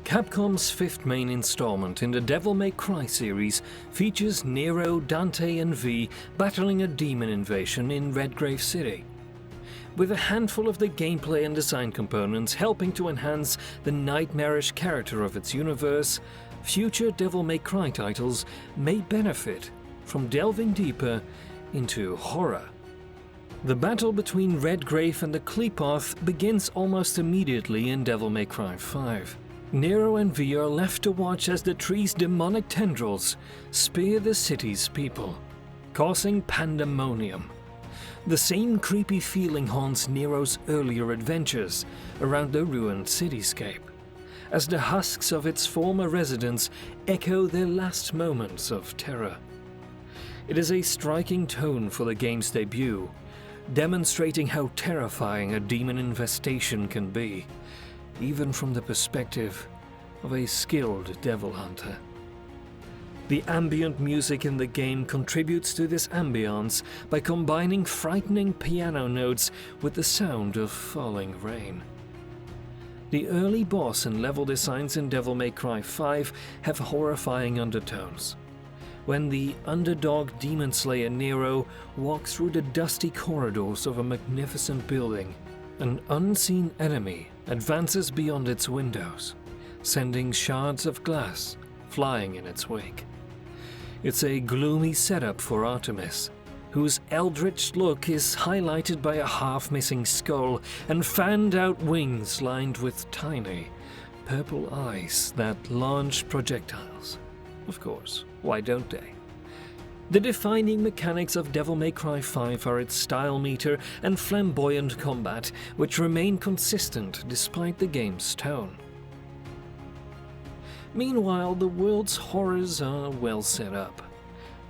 Capcom's fifth main installment in the Devil May Cry series features Nero, Dante and V battling a demon invasion in Redgrave City. With a handful of the gameplay and design components helping to enhance the nightmarish character of its universe, future Devil May Cry titles may benefit from delving deeper into horror. The battle between Redgrave and the Kleepath begins almost immediately in Devil May Cry 5. Nero and V are left to watch as the tree's demonic tendrils spear the city's people, causing pandemonium. The same creepy feeling haunts Nero's earlier adventures around the ruined cityscape, as the husks of its former residents echo their last moments of terror. It is a striking tone for the game's debut, demonstrating how terrifying a demon infestation can be, even from the perspective of a skilled devil hunter. The ambient music in the game contributes to this ambiance by combining frightening piano notes with the sound of falling rain. The early boss and level designs in Devil May Cry 5 have horrifying undertones. When the underdog demon slayer Nero walks through the dusty corridors of a magnificent building, an unseen enemy advances beyond its windows, sending shards of glass flying in its wake. It's a gloomy setup for Artemis, whose eldritch look is highlighted by a half-missing skull and fanned-out wings lined with tiny, purple eyes that launch projectiles. Of course, why don't they? The defining mechanics of Devil May Cry 5 are its style meter and flamboyant combat, which remain consistent despite the game's tone. Meanwhile, the world's horrors are well set up.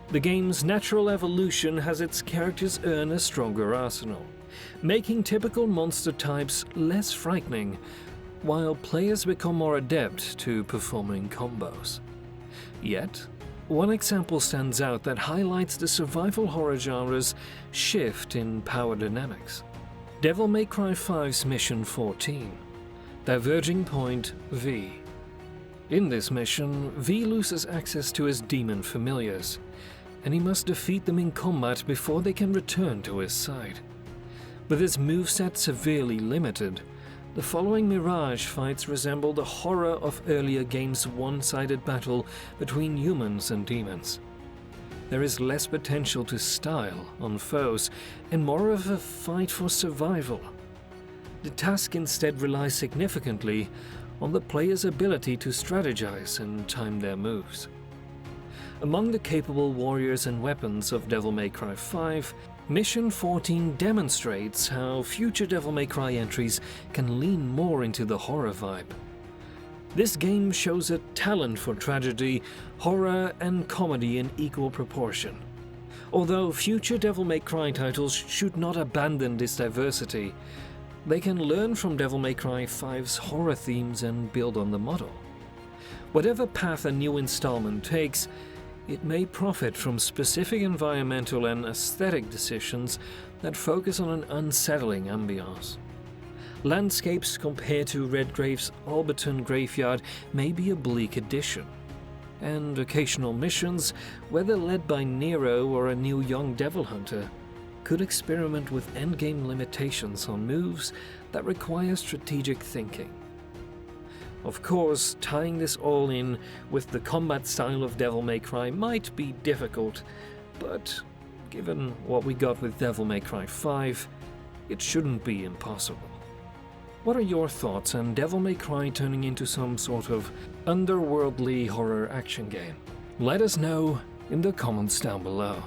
The game's natural evolution has its characters earn a stronger arsenal, making typical monster types less frightening, while players become more adept to performing combos. Yet, one example stands out that highlights the survival horror genre's shift in power dynamics. Devil May Cry 5's Mission 14, Diverging Point V. In this mission, V loses access to his demon familiars, and he must defeat them in combat before they can return to his side. With his moveset severely limited, the following Mirage fights resemble the horror of earlier games' one-sided battle between humans and demons. There is less potential to style on foes and more of a fight for survival. The task instead relies significantly on the player's ability to strategize and time their moves. Among the capable warriors and weapons of Devil May Cry 5, Mission 14 demonstrates how future Devil May Cry entries can lean more into the horror vibe. This game shows a talent for tragedy, horror, and comedy in equal proportion. Although future Devil May Cry titles should not abandon this diversity, they can learn from Devil May Cry 5's horror themes and build on the model. Whatever path a new installment takes, it may profit from specific environmental and aesthetic decisions that focus on an unsettling ambiance. Landscapes compared to Redgrave's Alberton graveyard may be a bleak addition, and occasional missions, whether led by Nero or a new young devil hunter, could experiment with endgame limitations on moves that require strategic thinking. Of course, tying this all in with the combat style of Devil May Cry might be difficult, but given what we got with Devil May Cry 5, it shouldn't be impossible. What are your thoughts on Devil May Cry turning into some sort of underworldly horror action game? Let us know in the comments down below.